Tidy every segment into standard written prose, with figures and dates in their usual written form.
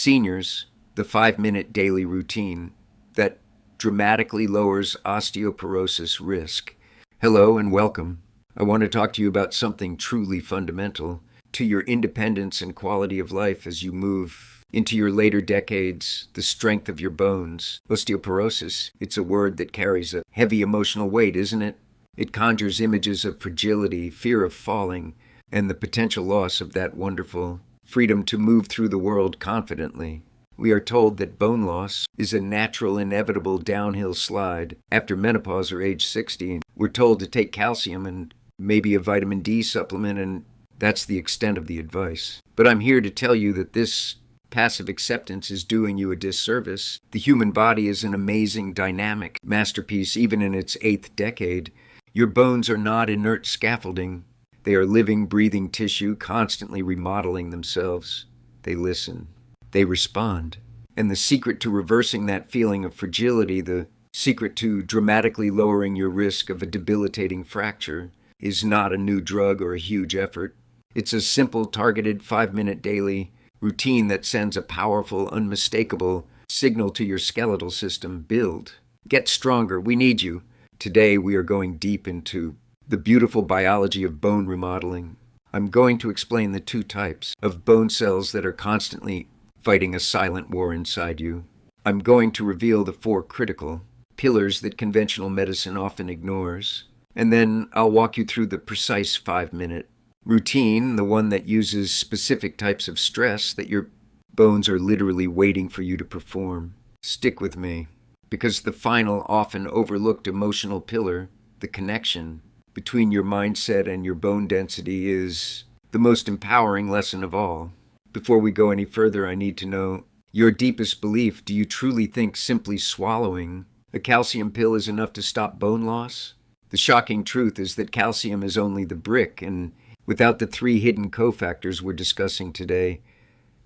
Seniors, the 5-minute daily routine that dramatically lowers osteoporosis risk. Hello and welcome. I want to talk to you about something truly fundamental to your independence and quality of life as you move into your later decades, the strength of your bones. Osteoporosis, it's a word that carries a heavy emotional weight, isn't it? It conjures images of fragility, fear of falling, and the potential loss of that wonderful freedom to move through the world confidently. We are told that bone loss is a natural, inevitable downhill slide after menopause or age 60. We're told to take calcium and maybe a vitamin D supplement, and that's the extent of the advice. But I'm here to tell you that this passive acceptance is doing you a disservice. The human body is an amazing, dynamic masterpiece, even in its 8th decade. Your bones are not inert scaffolding. They are living, breathing tissue, constantly remodeling themselves. They listen. They respond. And the secret to reversing that feeling of fragility, the secret to dramatically lowering your risk of a debilitating fracture, is not a new drug or a huge effort. It's a simple, targeted 5-minute daily routine that sends a powerful, unmistakable signal to your skeletal system. Build. Get stronger. We need you. Today we are going deep into the beautiful biology of bone remodeling. I'm going to explain the 2 types of bone cells that are constantly fighting a silent war inside you. I'm going to reveal the 4 critical pillars that conventional medicine often ignores. And then I'll walk you through the precise 5-minute routine, the one that uses specific types of stress that your bones are literally waiting for you to perform. Stick with me, because the final, often overlooked emotional pillar, the connection between your mindset and your bone density, is the most empowering lesson of all. Before we go any further, I need to know your deepest belief. Do you truly think simply swallowing a calcium pill is enough to stop bone loss? The shocking truth is that calcium is only the brick, and without the 3 hidden cofactors we're discussing today,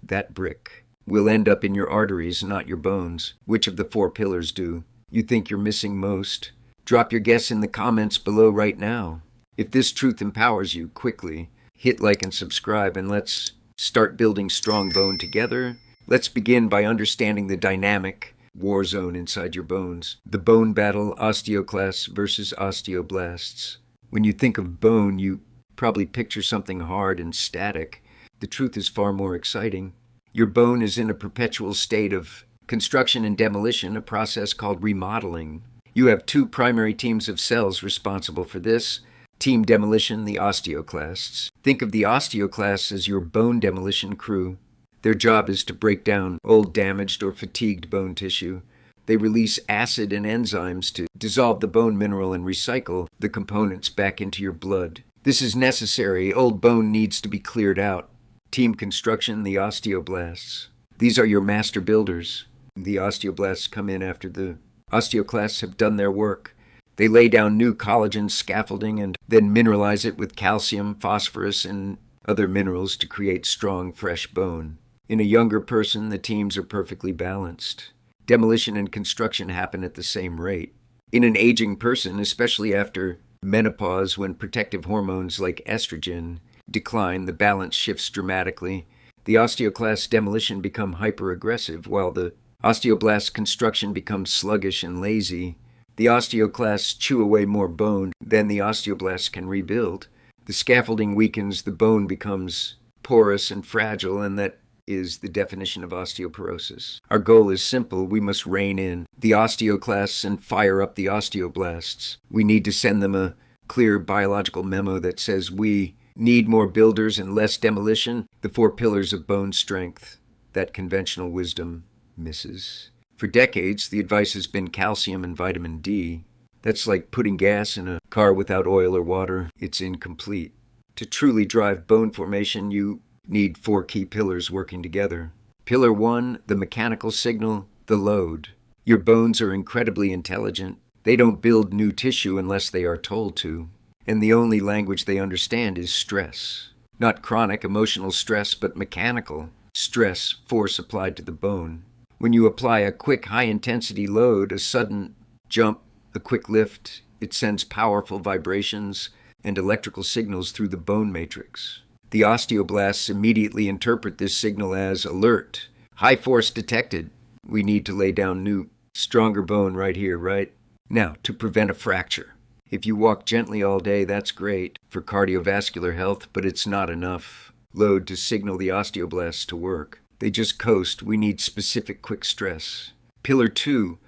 that brick will end up in your arteries, not your bones. Which of the 4 pillars do you think you're missing most? Drop your guess in the comments below right now. If this truth empowers you, quickly hit like and subscribe, and let's start building strong bone together. Let's begin by understanding the dynamic war zone inside your bones. The bone battle, osteoclasts versus osteoblasts. When you think of bone, you probably picture something hard and static. The truth is far more exciting. Your bone is in a perpetual state of construction and demolition, a process called remodeling. You have 2 primary teams of cells responsible for this. Team demolition, the osteoclasts. Think of the osteoclasts as your bone demolition crew. Their job is to break down old, damaged, or fatigued bone tissue. They release acid and enzymes to dissolve the bone mineral and recycle the components back into your blood. This is necessary. Old bone needs to be cleared out. Team construction, the osteoblasts. These are your master builders. The osteoblasts come in after the osteoclasts have done their work. They lay down new collagen scaffolding and then mineralize it with calcium, phosphorus, and other minerals to create strong, fresh bone. In a younger person, the teams are perfectly balanced. Demolition and construction happen at the same rate. In an aging person, especially after menopause, when protective hormones like estrogen decline, the balance shifts dramatically. The osteoclast demolition become hyper-aggressive, while the osteoblast construction becomes sluggish and lazy. The osteoclasts chew away more bone than the osteoblasts can rebuild. The scaffolding weakens, the bone becomes porous and fragile, and that is the definition of osteoporosis. Our goal is simple. We must rein in the osteoclasts and fire up the osteoblasts. We need to send them a clear biological memo that says we need more builders and less demolition, the 4 pillars of bone strength that conventional wisdom misses. For decades, the advice has been calcium and vitamin D. That's like putting gas in a car without oil or water. It's incomplete. To truly drive bone formation, you need 4 key pillars working together. Pillar 1, the mechanical signal, the load. Your bones are incredibly intelligent. They don't build new tissue unless they are told to. And the only language they understand is stress. Not chronic emotional stress, but mechanical stress, force applied to the bone. When you apply a quick, high-intensity load, a sudden jump, a quick lift, it sends powerful vibrations and electrical signals through the bone matrix. The osteoblasts immediately interpret this signal as alert, High force detected. We need to lay down new, stronger bone right here, right? Now, to prevent a fracture. If you walk gently all day, that's great for cardiovascular health, but it's not enough load to signal the osteoblasts to work. They just coast. We need specific quick stress. Pillar 2,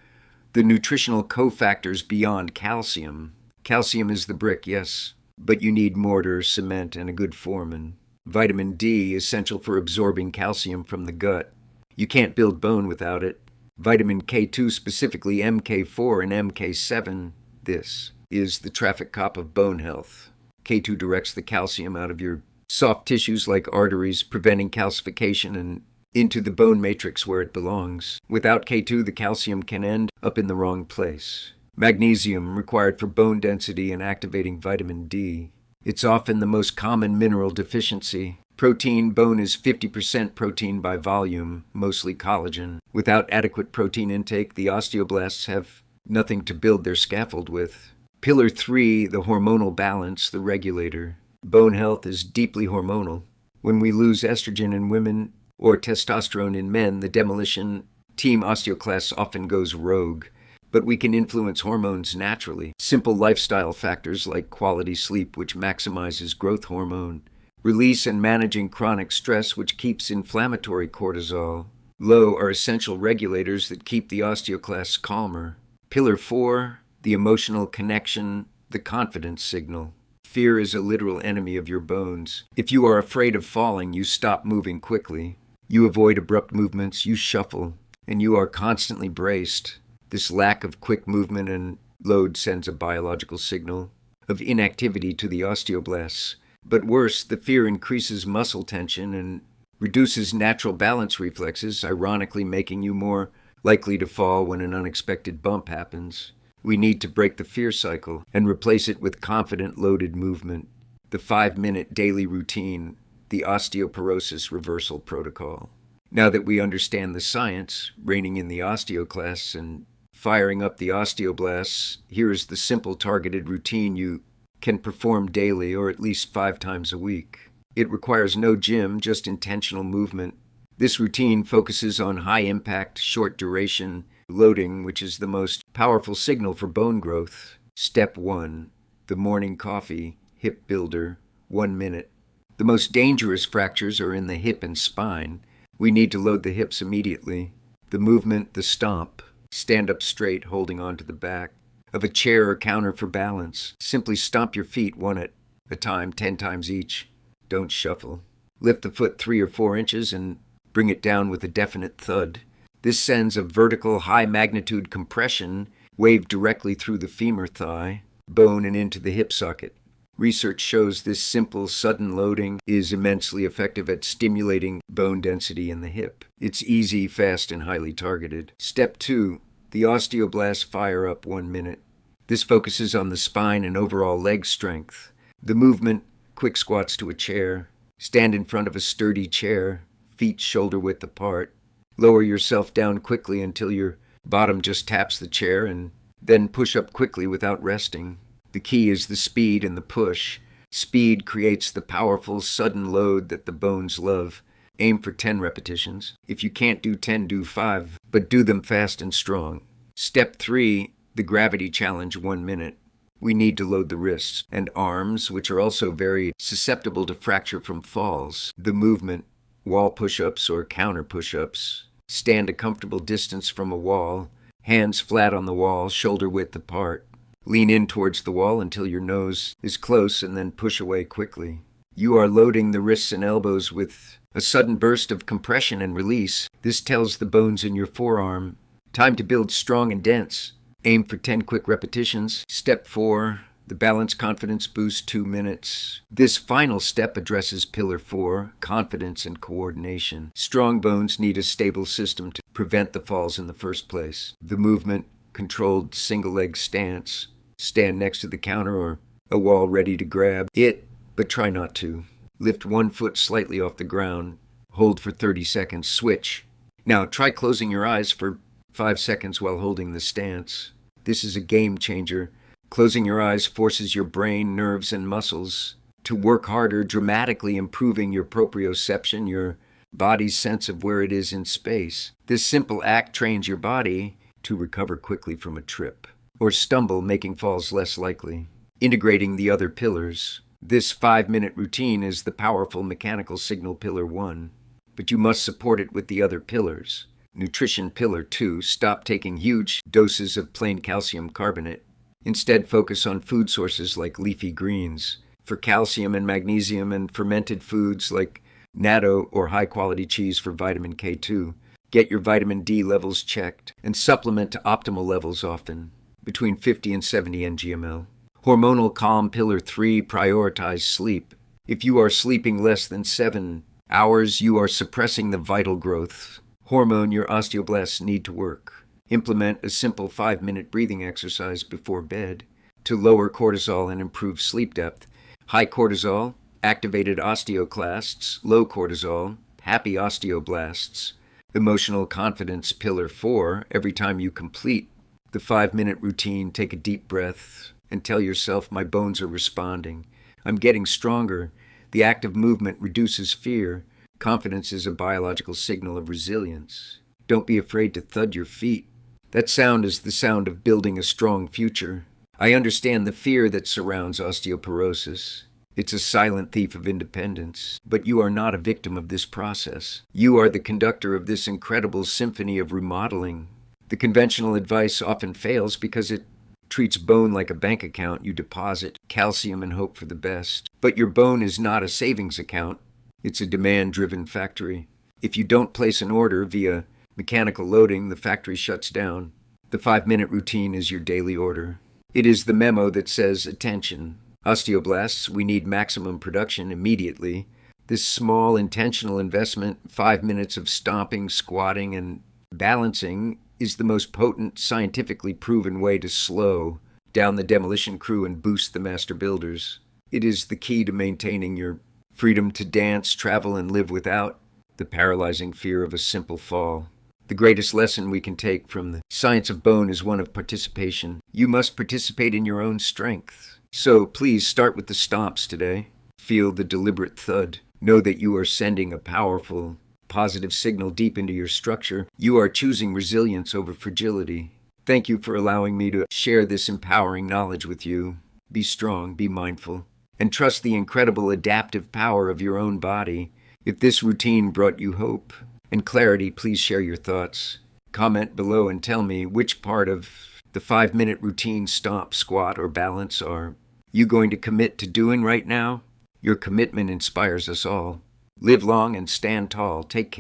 the nutritional cofactors beyond calcium. Calcium is the brick, yes, but you need mortar, cement, and a good foreman. Vitamin D, essential for absorbing calcium from the gut. You can't build bone without it. Vitamin K2, specifically MK4 and MK7, this is the traffic cop of bone health. K2 directs the calcium out of your soft tissues like arteries, preventing calcification and into the bone matrix where it belongs. Without K2, the calcium can end up in the wrong place. Magnesium, required for bone density and activating vitamin D. It's often the most common mineral deficiency. Protein, bone is 50% protein by volume, mostly collagen. Without adequate protein intake, the osteoblasts have nothing to build their scaffold with. Pillar 3, the hormonal balance, the regulator. Bone health is deeply hormonal. When we lose estrogen in women or testosterone in men, the demolition team osteoclasts often goes rogue. But we can influence hormones naturally. Simple lifestyle factors like quality sleep, which maximizes growth hormone, release and managing chronic stress, which keeps inflammatory cortisol low, are essential regulators that keep the osteoclasts calmer. Pillar 4, the emotional connection, the confidence signal. Fear is a literal enemy of your bones. If you are afraid of falling, you stop moving quickly. You avoid abrupt movements, you shuffle, and you are constantly braced. This lack of quick movement and load sends a biological signal of inactivity to the osteoblasts. But worse, the fear increases muscle tension and reduces natural balance reflexes, ironically making you more likely to fall when an unexpected bump happens. We need to break the fear cycle and replace it with confident, loaded movement. The 5-minute daily routine, the osteoporosis reversal protocol. Now that we understand the science, reining in the osteoclasts and firing up the osteoblasts, here is the simple targeted routine you can perform daily or at least 5 times a week. It requires no gym, just intentional movement. This routine focuses on high-impact, short-duration loading, which is the most powerful signal for bone growth. Step 1, the morning coffee, hip builder, 1 minute. The most dangerous fractures are in the hip and spine. We need to load the hips immediately. The movement, the stomp. Stand up straight, holding onto the back of a chair or counter for balance. Simply stomp your feet one at a time, 10 times each. Don't shuffle. Lift the foot 3 or 4 inches and bring it down with a definite thud. This sends a vertical, high-magnitude compression wave directly through the femur thigh, bone, and into the hip socket. Research shows this simple, sudden loading is immensely effective at stimulating bone density in the hip. It's easy, fast, and highly targeted. Step 2, the osteoblasts fire up 1 minute. This focuses on the spine and overall leg strength. The movement, quick squats to a chair. Stand in front of a sturdy chair, feet shoulder-width apart. Lower yourself down quickly until your bottom just taps the chair, and then push up quickly without resting. The key is the speed and the push. Speed creates the powerful, sudden load that the bones love. Aim for 10 repetitions. If you can't do 10, do 5, but do them fast and strong. Step 3, the gravity challenge, 1 minute. We need to load the wrists and arms, which are also very susceptible to fracture from falls. The movement, wall push-ups or counter push-ups. Stand a comfortable distance from a wall, hands flat on the wall, shoulder width apart. Lean in towards the wall until your nose is close and then push away quickly. You are loading the wrists and elbows with a sudden burst of compression and release. This tells the bones in your forearm, time to build strong and dense. Aim for 10 quick repetitions. Step 4, the balance confidence boost, 2 minutes. This final step addresses pillar 4, confidence and coordination. Strong bones need a stable system to prevent the falls in the first place. The movement, controlled single leg stance. Stand next to the counter or a wall ready to grab it, but try not to. Lift 1 foot slightly off the ground. Hold for 30 seconds. Switch. Now try closing your eyes for 5 seconds while holding the stance. This is a game changer. Closing your eyes forces your brain, nerves, and muscles to work harder, dramatically improving your proprioception, your body's sense of where it is in space. This simple act trains your body to recover quickly from a trip or stumble, making falls less likely. Integrating the other pillars. This 5-minute routine is the powerful mechanical signal pillar 1, but you must support it with the other pillars. Nutrition pillar 2, stop taking huge doses of plain calcium carbonate. Instead, focus on food sources like leafy greens for calcium and magnesium, and fermented foods like natto or high-quality cheese for vitamin K2. Get your vitamin D levels checked and supplement to optimal levels often, between 50 and 70 ng/ml. Hormonal calm pillar 3, prioritize sleep. If you are sleeping less than 7 hours, you are suppressing the vital growth hormone your osteoblasts need to work. Implement a simple 5-minute breathing exercise before bed to lower cortisol and improve sleep depth. High cortisol, activated osteoclasts; low cortisol, happy osteoblasts. Emotional confidence pillar 4, every time you complete the 5-minute routine, take a deep breath and tell yourself, my bones are responding. I'm getting stronger. The act of movement reduces fear. Confidence is a biological signal of resilience. Don't be afraid to thud your feet. That sound is the sound of building a strong future. I understand the fear that surrounds osteoporosis. It's a silent thief of independence, but you are not a victim of this process. You are the conductor of this incredible symphony of remodeling. The conventional advice often fails because it treats bone like a bank account. You deposit calcium and hope for the best. But your bone is not a savings account. It's a demand-driven factory. If you don't place an order via mechanical loading, the factory shuts down. The 5-minute routine is your daily order. It is the memo that says, attention, osteoblasts, we need maximum production immediately. This small intentional investment, 5 minutes of stomping, squatting, and balancing, is the most potent, scientifically proven way to slow down the demolition crew and boost the master builders. It is the key to maintaining your freedom to dance, travel, and live without the paralyzing fear of a simple fall. The greatest lesson we can take from the science of bone is one of participation. You must participate in your own strength. So please start with the stomps today. Feel the deliberate thud. Know that you are sending a powerful, positive signal deep into your structure. You are choosing resilience over fragility. Thank you for allowing me to share this empowering knowledge with you. Be strong, be mindful, and trust the incredible adaptive power of your own body. If this routine brought you hope and clarity, please share your thoughts. Comment below and tell me which part of the 5-minute routine, stomp, squat, or balance are you going to commit to doing right now? Your commitment inspires us all. Live long and stand tall. Take care.